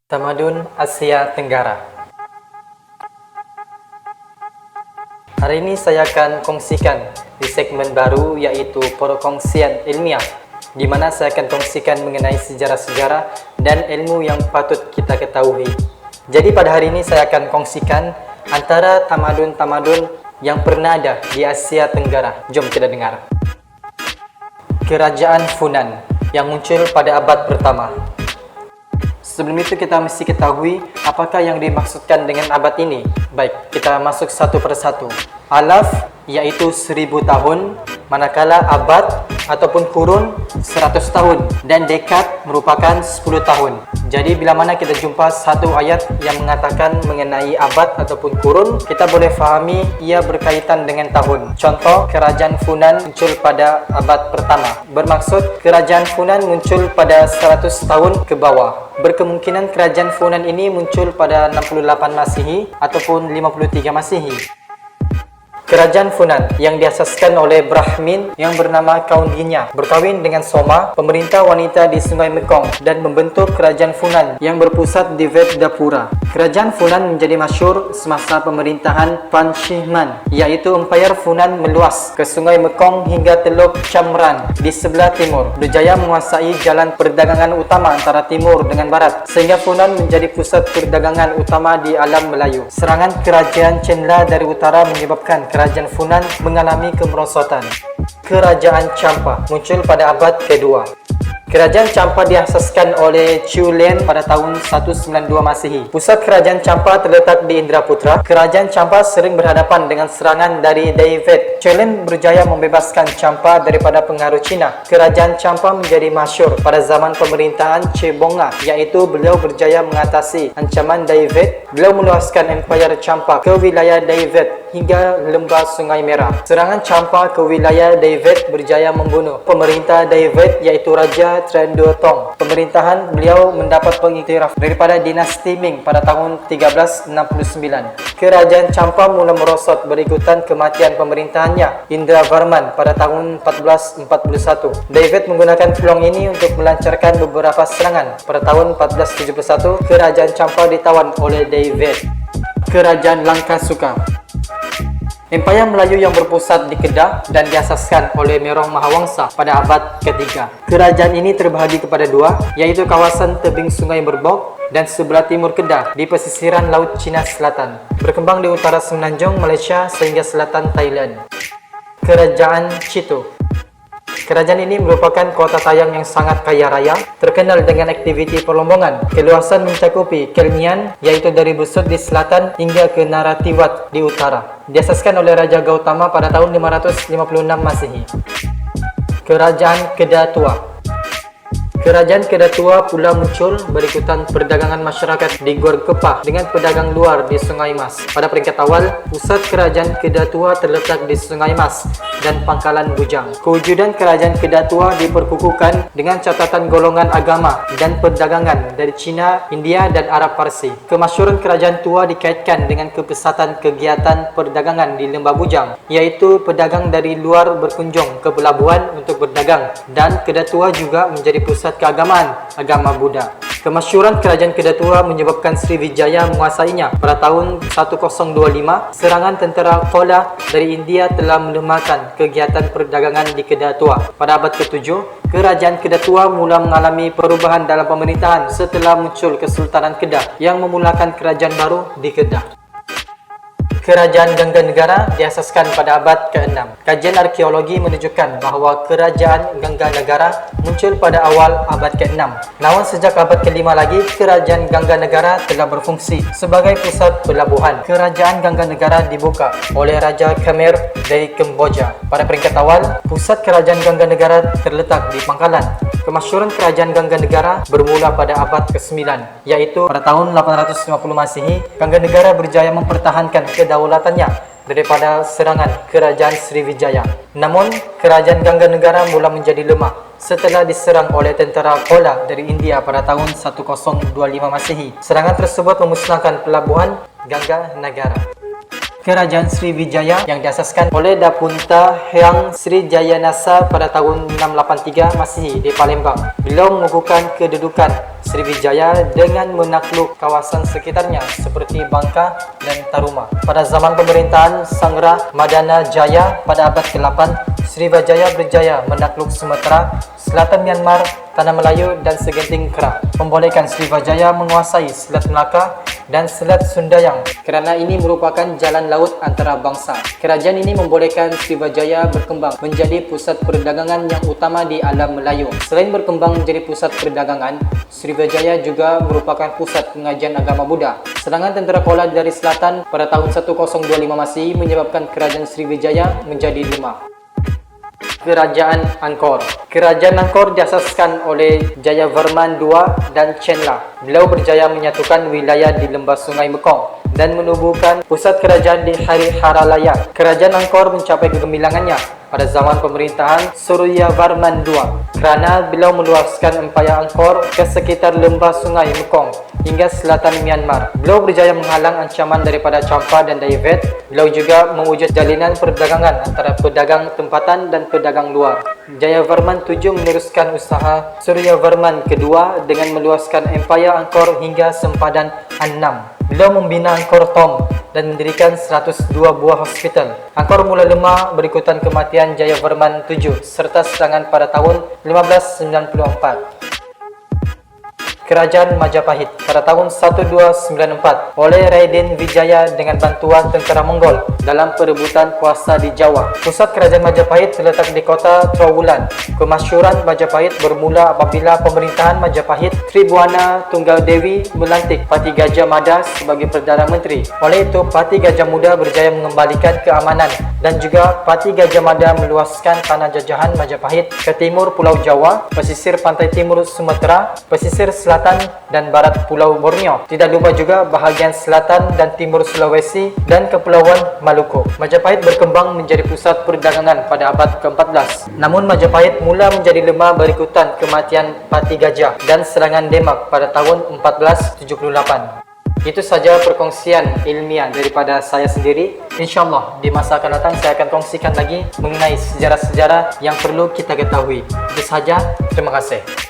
Tamadun Asia Tenggara. Hari ini saya akan kongsikan di segmen baru, yaitu perkongsian ilmiah, di mana saya akan kongsikan mengenai sejarah-sejarah dan ilmu yang patut kita ketahui. Jadi pada hari ini saya akan kongsikan antara tamadun-tamadun yang pernah ada di Asia Tenggara. Jom kita dengar. Kerajaan Funan yang muncul pada abad pertama. Sebelum itu kita mesti ketahui apakah yang dimaksudkan dengan abad ini. Baik, kita masuk satu persatu. Alaf yaitu 1000 tahun, manakala abad ataupun kurun 100 tahun, dan dekad merupakan 10 tahun. Jadi bila mana kita jumpa satu ayat yang mengatakan mengenai abad ataupun kurun, kita boleh fahami ia berkaitan dengan tahun. Contoh, kerajaan Funan muncul pada abad pertama. Bermaksud kerajaan Funan muncul pada 100 tahun ke bawah. Berkemungkinan kerajaan Funan ini muncul pada 68 Masihi ataupun 53 Masihi. Kerajaan Funan yang diasaskan oleh Brahmin yang bernama Kaundinya berkahwin dengan Soma, pemerintah wanita di Sungai Mekong, dan membentuk kerajaan Funan yang berpusat di Vedapura. Kerajaan Funan menjadi masyhur semasa pemerintahan Pan Shihman, yaitu Empayar Funan meluas ke Sungai Mekong hingga Teluk Chamran di sebelah timur, berjaya menguasai jalan perdagangan utama antara timur dengan barat, sehingga Funan menjadi pusat perdagangan utama di alam Melayu. Serangan kerajaan Chenla dari utara menyebabkan kerajaan Funan mengalami kemerosotan. Kerajaan Champa muncul pada abad kedua. Kerajaan Champa diasaskan oleh Chulen pada tahun 192 Masihi. Pusat kerajaan Champa terletak di Indraputra. Kerajaan Champa sering berhadapan dengan serangan dari David. Chulen berjaya membebaskan Champa daripada pengaruh Cina. Kerajaan Champa menjadi masyhur pada zaman pemerintahan Cebonga, yaitu beliau berjaya mengatasi ancaman David. Beliau meluaskan Empayar Champa ke wilayah David hingga lembah Sungai Merah. Serangan Champa ke wilayah David berjaya membunuh pemerintah David, yaitu Raja Trendotong. Pemerintahan beliau mendapat pengiktiraf daripada dinasti Ming pada tahun 1369. Kerajaan Champa mula merosot berikutan kematian pemerintahannya Indravarman pada tahun 1441. David menggunakan peluang ini untuk melancarkan beberapa serangan. Pada tahun 1471, kerajaan Champa ditawan oleh David. Kerajaan Langkasuka. Empayar Melayu yang berpusat di Kedah dan diasaskan oleh Merong Mahawangsa pada abad ketiga. Kerajaan ini terbahagi kepada dua, yaitu kawasan tebing Sungai Merbok dan sebelah timur Kedah di pesisiran Laut Cina Selatan, berkembang di utara Semenanjung Malaysia sehingga selatan Thailand. Kerajaan Chitu. Kerajaan ini merupakan kota tayang yang sangat kaya raya, terkenal dengan aktiviti perlombongan. Keluasan mencakupi Kelmian, yaitu dari Besut di selatan hingga ke Naratiwat di utara. Diasaskan oleh Raja Gautama pada tahun 556 Masihi. Kerajaan Kedah Tua. Kerajaan Kedah Tua pula muncul berikutan perdagangan masyarakat di Gor Kepah dengan pedagang luar di Sungai Mas. Pada peringkat awal, pusat kerajaan Kedah Tua terletak di Sungai Mas dan Pangkalan Bujang. Kewujudan kerajaan Kedah Tua diperkukuhkan dengan catatan golongan agama dan perdagangan dari Cina, India, dan Arab Parsi. Kemasyhuran kerajaan Tua dikaitkan dengan kepesatan kegiatan perdagangan di Lembah Bujang, yaitu pedagang dari luar berkunjung ke pelabuhan untuk berdagang, dan Kedah Tua juga menjadi pusat keagamaan agama Buddha. Kemasyhuran kerajaan Kedah Tua menyebabkan Sriwijaya menguasainya. Pada tahun 1025, serangan tentera Chola dari India telah melemahkan kegiatan perdagangan di Kedah Tua. Pada abad ke-7, kerajaan Kedah Tua mula mengalami perubahan dalam pemerintahan setelah muncul Kesultanan Kedah yang memulakan kerajaan baru di Kedah. Kerajaan Gangganegara diasaskan pada abad ke-6. Kajian arkeologi menunjukkan bahawa kerajaan Gangganegara muncul pada awal abad ke-6. Namun sejak abad ke-5 lagi, kerajaan Gangganegara telah berfungsi sebagai pusat pelabuhan. Kerajaan Gangganegara dibuka oleh Raja Khmer dari Kemboja. Pada peringkat awal, pusat kerajaan Gangganegara terletak di Pangkalan. Kemasyhuran kerajaan Gangganegara bermula pada abad ke-9, yaitu pada tahun 850 Masihi, Gangganegara berjaya mempertahankan kedaulatannya daripada serangan kerajaan Sriwijaya. Namun, kerajaan Gangganegara mula menjadi lemah setelah diserang oleh tentera Chola dari India pada tahun 1025 Masihi. Serangan tersebut memusnahkan pelabuhan Gangganegara. Kerajaan Sriwijaya yang diasaskan oleh Dapunta Hyang Srijayanasa pada tahun 683 Masihi di Palembang. Beliau mengukuhkan kedudukan Sriwijaya dengan menakluk kawasan sekitarnya seperti Bangka dan Taruma. Pada zaman pemerintahan Sangra Madana Jaya pada abad ke-8, Sriwijaya berjaya menakluk Sumatera, selatan Myanmar, Tanah Melayu dan segenting Kerak, membolehkan Sriwijaya menguasai Selat Melaka dan Selat Sundayang. Kerana ini merupakan jalan laut antara bangsa. Kerajaan ini membolehkan Sriwijaya berkembang menjadi pusat perdagangan yang utama di alam Melayu. Selain berkembang menjadi pusat perdagangan, Sriwijaya juga merupakan pusat pengajian agama Buddha. Serangan tentera Kolaj dari selatan pada tahun 1025 Masihi menyebabkan kerajaan Sriwijaya menjadi lemah. Kerajaan Angkor. Kerajaan Angkor diasaskan oleh Jayavarman II dan Chenla. Beliau berjaya menyatukan wilayah di lembah Sungai Mekong dan menubuhkan pusat kerajaan di Hariharalaya. Kerajaan Angkor mencapai kegemilangannya pada zaman pemerintahan Suryavarman II kerana beliau meluaskan empayar Angkor ke sekitar lembah Sungai Mekong hingga selatan Myanmar. Beliau berjaya menghalang ancaman daripada Champa dan Dayak. Beliau juga mewujud jalinan perdagangan antara pedagang tempatan dan pedagang luar. Jayavarman VII meneruskan usaha Suryavarman II dengan meluaskan empayar Angkor hingga sempadan Annam. Beliau membina Angkor Thom dan mendirikan 102 buah hospital. Angkor mula lemah berikutan kematian Jayavarman VII serta serangan pada tahun 1594. Kerajaan Majapahit pada tahun 1294 oleh Raden Wijaya dengan bantuan tentera Mongol dalam perebutan kuasa di Jawa. Pusat kerajaan Majapahit terletak di kota Trowulan. Kemasyhuran Majapahit bermula apabila pemerintahan Majapahit Tribhuwana Tunggal Dewi melantik Pati Gajah Mada sebagai Perdana Menteri. Oleh itu, Pati Gajah Muda berjaya mengembalikan keamanan dan juga Pati Gajah Mada meluaskan tanah jajahan Majapahit ke timur Pulau Jawa, pesisir pantai timur Sumatera, pesisir selatan dan barat Pulau Borneo. Tidak lupa juga bahagian selatan dan timur Sulawesi dan Kepulauan Maluku. Majapahit berkembang menjadi pusat perdagangan pada abad ke-14. Namun Majapahit mula menjadi lemah berikutan kematian Pati Gajah dan serangan Demak pada tahun 1478. Itu saja perkongsian ilmiah daripada saya sendiri. InsyaAllah di masa akan datang saya akan kongsikan lagi mengenai sejarah-sejarah yang perlu kita ketahui. Itu saja. Terima kasih.